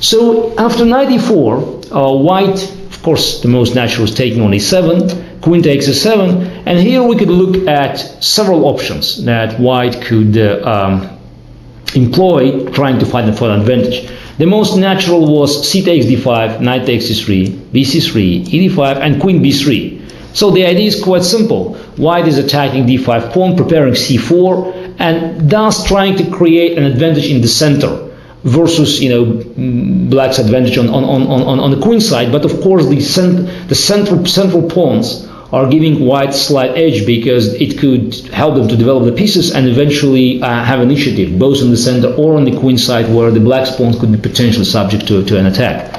So after knight e4, white, of course, the most natural is taking on e7, queen takes e7, and here we could look at several options that white could employ trying to find an advantage. The most natural was c takes d5, knight takes e3, bc3, e d5, and queen b3. So the idea is quite simple. White is attacking d5 pawn, preparing c4, and thus trying to create an advantage in the center versus, black's advantage on the queen side. But of course, the central pawns are giving white slight edge because it could help them to develop the pieces and eventually have initiative, both on the center or on the queen side, where the black's pawns could be potentially subject to an attack.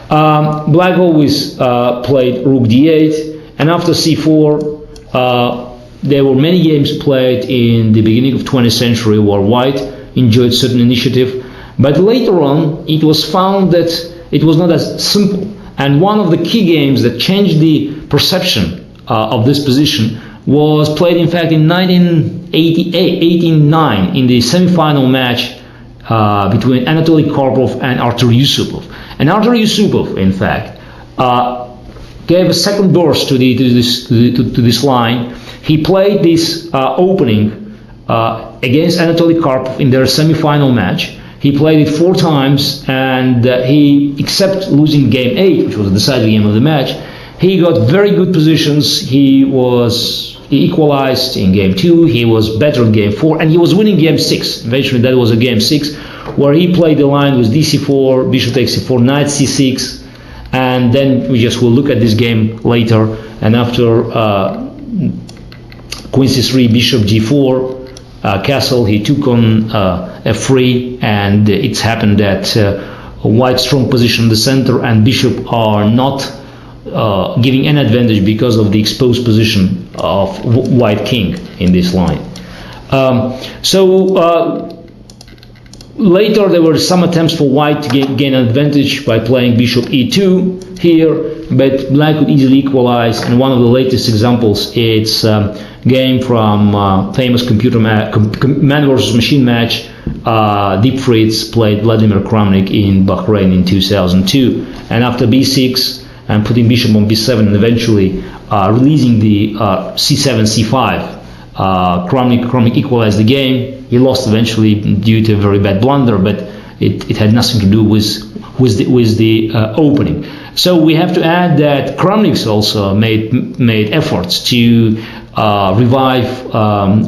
Black always played rook d8, and after c4, there were many games played in the beginning of 20th century where white enjoyed certain initiative, but later on it was found that it was not as simple. And one of the key games that changed the perception of this position was played, in fact, in 1889 in the semi-final match between Anatoly Karpov and Artur Yusupov. And Artur Yusupov, in fact, gave a second burst to this line. He played this opening against Anatoly Karpov in their semi-final match. He played it 4 times, and he, except losing game 8, which was the deciding game of the match, he got very good positions. He equalized in game 2, he was better in game 4, and he was winning game 6. Eventually that was a game 6, where he played the line with dc4, bishop takes c4, knight c6, and then we just will look at this game later. And after queen c3, bishop g4, castle, he took on f3, and it's happened that white's strong position in the center and bishop are not giving an advantage because of the exposed position of white king in this line. Later there were some attempts for white to gain an advantage by playing bishop e2 here, but black could easily equalize. And one of the latest examples, it's game from famous man versus machine match, Deep Fritz played Vladimir Kramnik in Bahrain in 2002. And after b6 and putting bishop on b7 and eventually releasing the c7, c5, Kramnik equalized the game. He lost eventually due to a very bad blunder, but it had nothing to do with the opening. So we have to add that Kramnik also made efforts to revive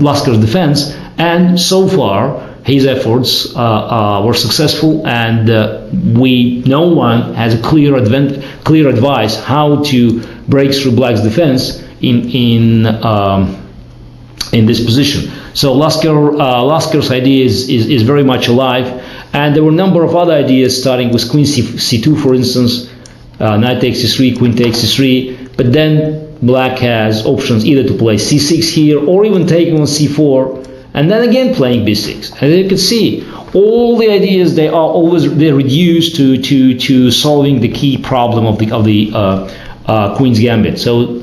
Laskar's defense, and so far his efforts were successful, and no one has a clear advice how to break through black's defense in this position. So Laskar's idea is very much alive, and there were a number of other ideas, starting with queen c2, for instance, knight takes c3, queen takes c3, but then black has options either to play c6 here, or even taking on c4, and then again playing b6. And you can see all the ideas, they're reduced to solving the key problem of the queen's gambit. So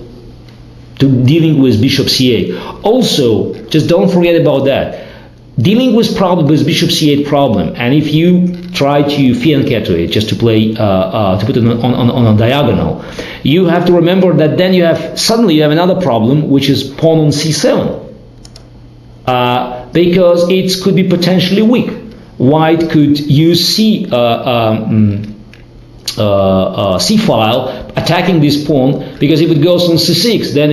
to dealing with bishop c8. Also, just don't forget about that. Dealing with bishop c8 problem, and if you try to fianchetto it, just to play to put it on a diagonal, you have to remember that then suddenly you have another problem, which is pawn on c7, because it could be potentially weak. White could use c file, attacking this pawn, because if it goes on c6, then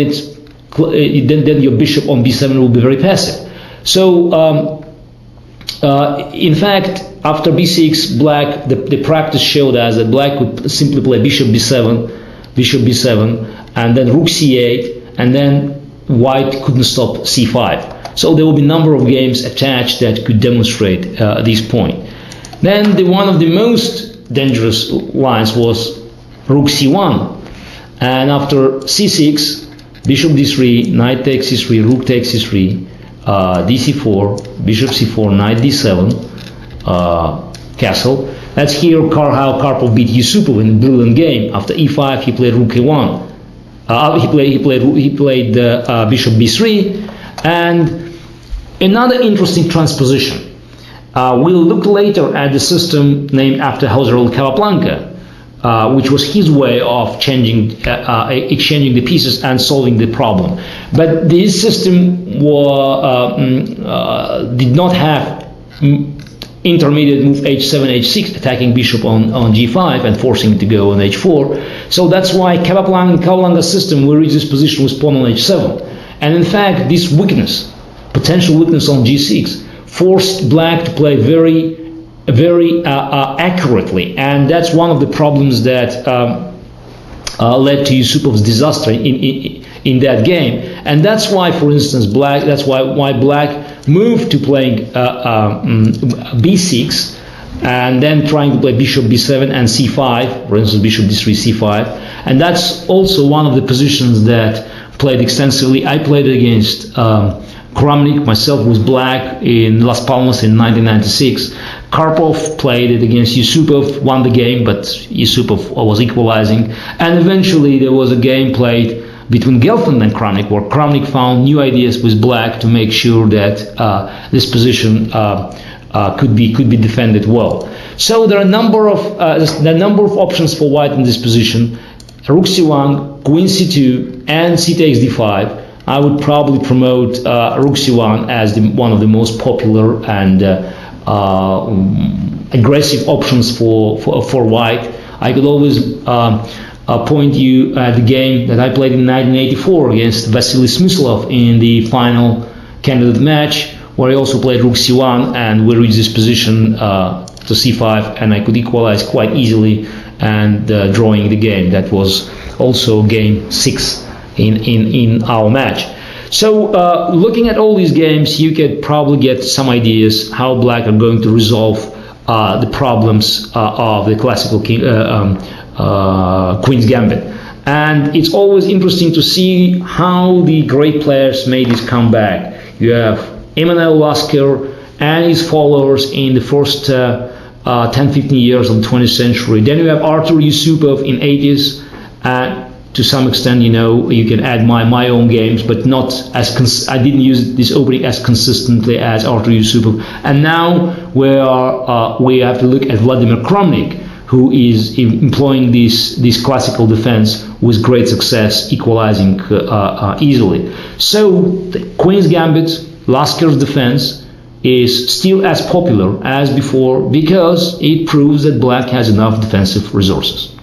then your bishop on b7 will be very passive. So in fact, after b6, black, the practice showed us that black could simply play bishop b7, and then rook c8, and then white couldn't stop c5. So there will be a number of games attached that could demonstrate this point. Then one of the most dangerous lines was rook c1, and after c6, bishop d3, knight takes c3, rook takes c3, dc4, bishop c4, knight d7, castle. That's here how Karpov beat Yusupov in a brilliant game. After e5, he played rook e1. He played bishop b3, and another interesting transposition. We'll look later at the system named after José Capablanca, which was his way of exchanging the pieces and solving the problem. But this system did not have intermediate move h7, h6, attacking bishop on g5 and forcing it to go on h4. So that's why Capablanca's system, we reach this position with pawn on h7. And in fact, this weakness, potential weakness on g6, forced black to play very accurately, and that's one of the problems that led to Yusupov's disaster in that game. And that's why, for instance, that's why black moved to playing b6 and then trying to play bishop b7 and c5, for instance, bishop d3, c5. And that's also one of the positions that played extensively. I played against Kramnik myself with black in Las Palmas in 1996. Karpov played it against Yusupov, won the game, but Yusupov was equalizing. And eventually there was a game played between Gelfand and Kramnik, where Kramnik found new ideas with black to make sure that this position could be defended well. So there are a number of options for white in this position: Rook c1, Queen c2, and c takes d5. I would probably promote Rook c1 as one of the most popular and aggressive options for white. I could always point you at the game that I played in 1984 against Vasily Smyslov in the final candidate match, where I also played Rook c1, and we reached this position to c5, and I could equalize quite easily and drawing the game. That was also game 6 in our match. So looking at all these games, you could probably get some ideas how black are going to resolve the problems of the classical Queen's Gambit. And it's always interesting to see how the great players made this comeback. You have Emanuel Lasker and his followers in the first 10-15 years of the 20th century. Then you have Artur Yusupov in 80s, and to some extent, you know, you can add my own games, but not as I didn't use this opening as consistently as Artur Yusupov. And now we have to look at Vladimir Kramnik, who is employing this classical defense with great success, equalizing easily. So the Queen's Gambit, Lasker's defense, is still as popular as before because it proves that black has enough defensive resources.